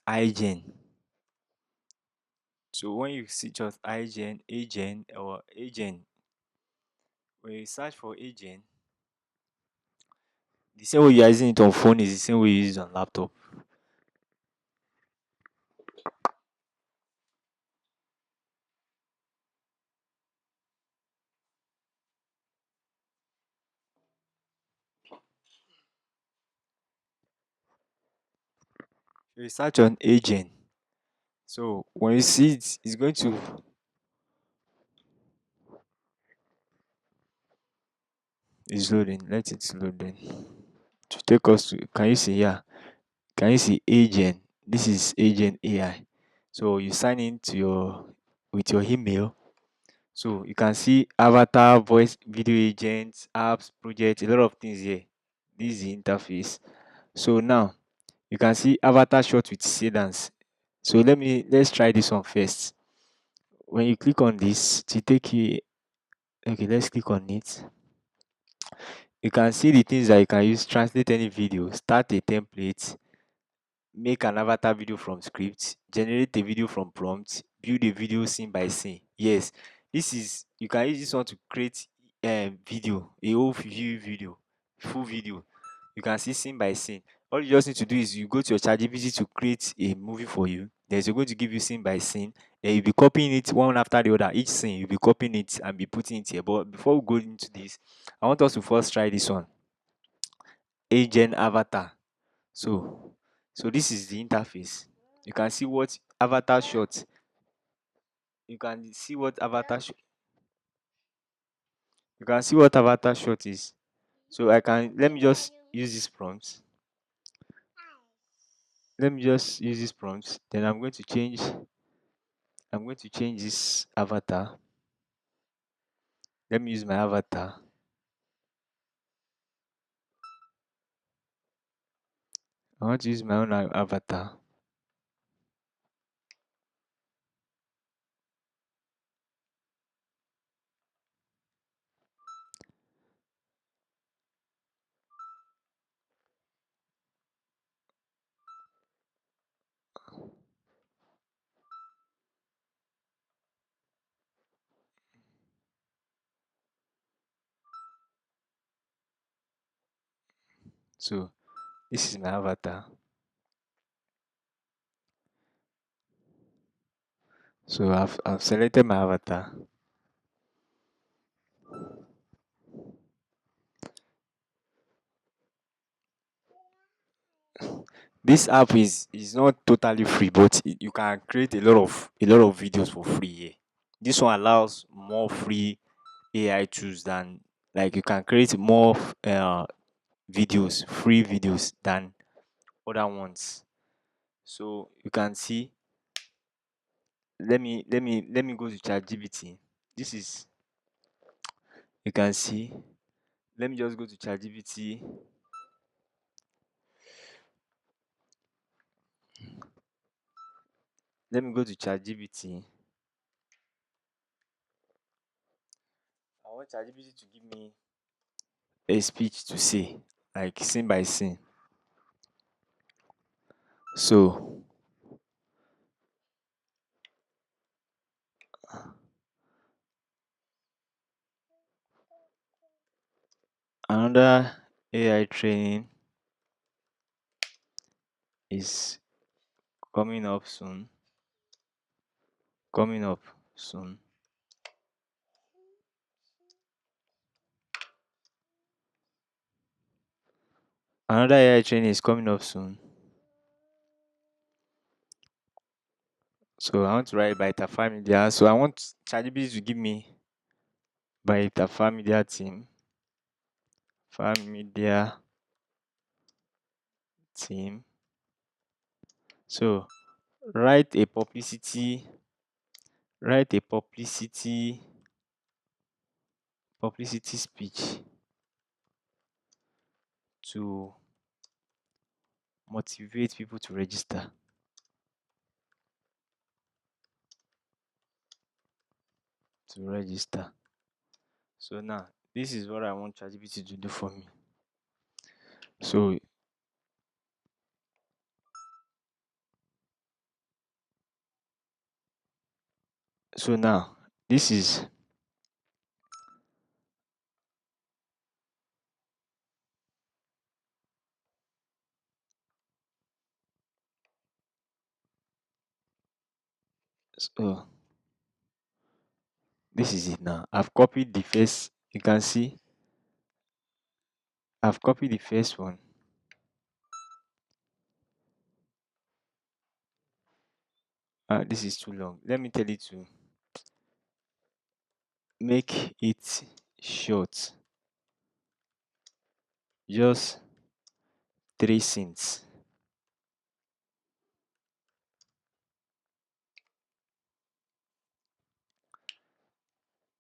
HeyGen. So when you see just HeyGen or HeyGen, when you search for HeyGen, the same way you're using it on phone is the same way you use it on laptop. You search on HeyGen. So when you see it, it's going to it's loading. Let it load then. To take us to can you see here? Can you see HeyGen? This is HeyGen AI. So you sign in to your with your email. So you can see avatar, voice, video agents, apps, projects, a lot of things here. This is the interface. So now you can see avatar shot with sedans. So let's try this one first. When you click on this to take you okay, let's click on it. You can see the things that you can use, translate any video, start a template, make an avatar video from script, generate a video from prompt, build a video scene by scene. Yes, this is you can use this one to create video, a whole view video, full video. You can see scene by scene. All you just need to do is you go to your ChatGPT to create a movie for you. Then it's going to give you scene by scene. Then you'll be copying it one after the other. Each scene you'll be copying it and be putting it here. But before we go into this, I want us to first try this one. Agent avatar. So, so this is the interface. You can see what avatar shot. You can see what avatar. You can see what avatar shot is. So I can let me just use this prompt. Let me just use this prompt. Then I'm going to change. I'm going to change this avatar. Let me use my avatar. I want to use my own avatar. So this is my avatar. So I've selected my avatar. This app is not totally free, but you can create a lot of videos for free here. This one allows more free AI tools than like you can create more videos, free videos than other ones. So you can see. Let me go to ChatGPT. This is you can see. Let me just go to ChatGPT. Let me go to ChatGPT. I want ChatGPT to give me a speech to say, like scene by scene. So another AI training is coming up soon. Coming up soon. Another AI training is coming up soon. So I want to write by Tafa Media. So I want ChatGPT to give me by Tafa Media team. Tafa Media team. So write a publicity. Write a publicity speech to motivate people to register. To register. So now this is what I want ChatGPT to do for me. So So now this is so this is it now. I've copied the first. You can see I've copied the first one. This is too long. Let me tell you to make it short. Just three scenes.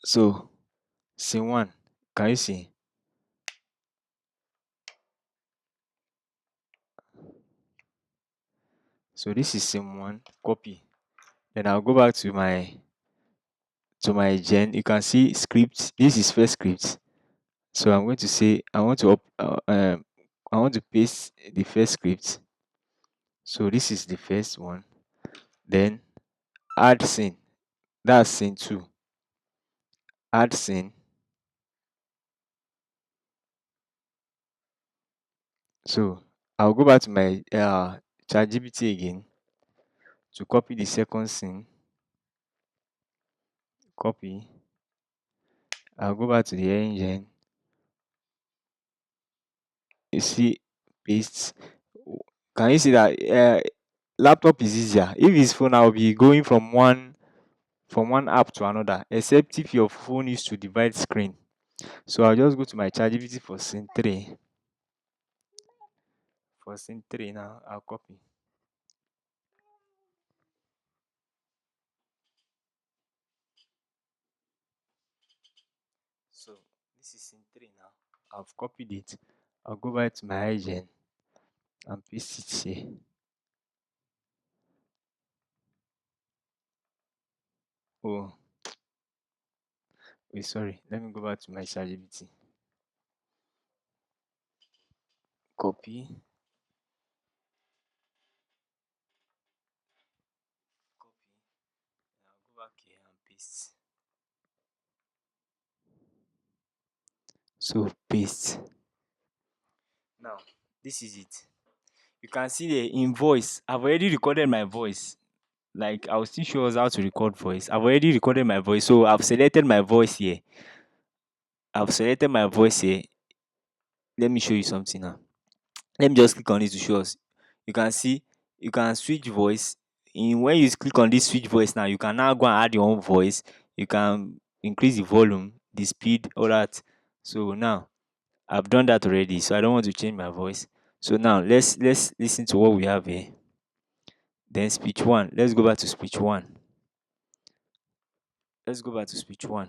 So scene one. Can you see? So this is scene one. Copy. Then I'll go back to my gen. You can see script. This is first script. So I'm going to say I want to paste the first script. So this is the first one. Then add scene. That's scene two. Add scene. So I'll go back to my ChatGPT again to copy the second scene. Copy. I'll go back to the engine. You see, paste. Can you see that laptop is easier? If it's phone, I'll be going from one app to another. Except if your phone is to divide screen. So I'll just go to my ChatGPT for scene three. For scene three now, I'll copy. So this is scene three now. I've copied it. I'll go back to my hygiene and paste it here. Oh, wait, sorry. Let me go back to my ChatGPT. Copy, copy. And I'll go back here and paste. So paste. Now, this is it. You can see the in voice. I've already recorded my voice. Like I'll still show us how to record voice. I've already recorded my voice. So I've selected my voice here. I've selected my voice here. Let me show you something now. Let me just click on it to show us. You can see you can switch voice. In when you click on this switch voice now, you can now go and add your own voice. You can increase the volume, the speed, all that. So now I've done that already. So I don't want to change my voice. So now let's listen to what we have here. Then speech one. Let's go back to speech one. Let's go back to speech one.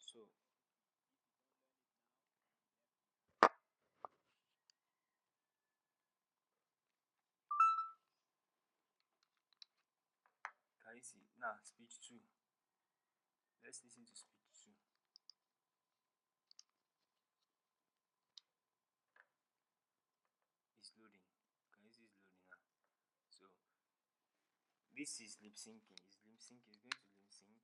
So can you see now speech two? Let's listen to speech two. It's loading. Can you see it's loading now? So this is lip syncing. It's lip sync. It's going to lip sync.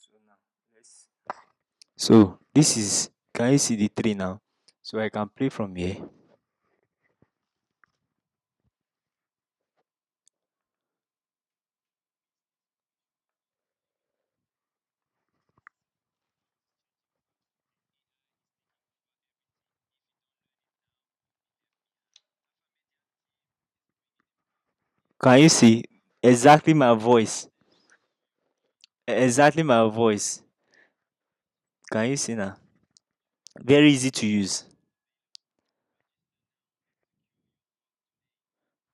So now let's. So this is. Can you see the three now? So I can play from here. Can you see exactly my voice? Exactly my voice. Can you see now? Very easy to use.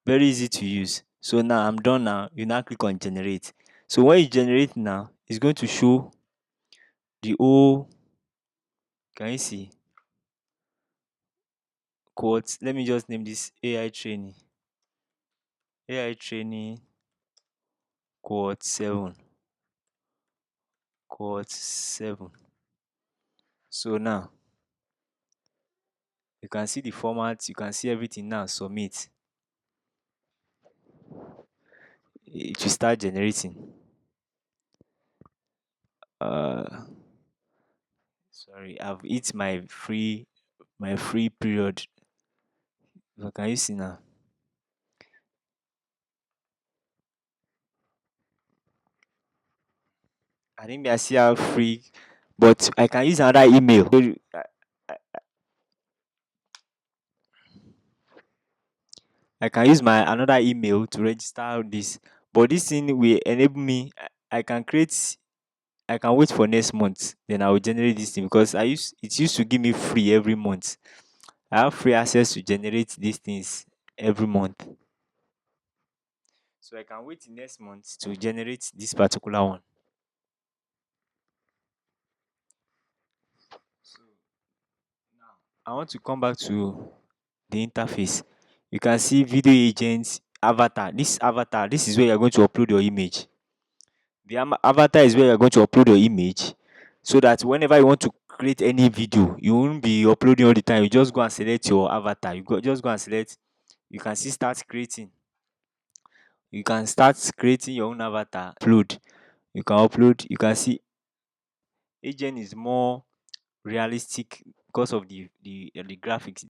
Very easy to use. So now I'm done now. You now click on generate. So when you generate now, it's going to show the whole. Can you see? Quotes. Let me just name this AI training. AI training quote 7. Quote 7. So now you can see the format, you can see everything now. Submit. It will start generating. Uh sorry, I've hit my free period. So can you see now? I think I still have free, but I can use another email. I can use my another email to register this. But this thing will enable me. I can create. I can wait for next month. Then I will generate this thing because it used to give me free every month. I have free access to generate these things every month. So I can wait till next month to generate this particular one. So now I want to come back to the interface. You can see video agents, avatar. This is where you're going to upload your image. The avatar is where you're going to upload your image so that whenever you want to create any video, you won't be uploading all the time. You just go and select your avatar. Just go and select. You can see start creating. You can start creating your own avatar. Upload. You can upload. You can see agent is more realistic because of the graphics.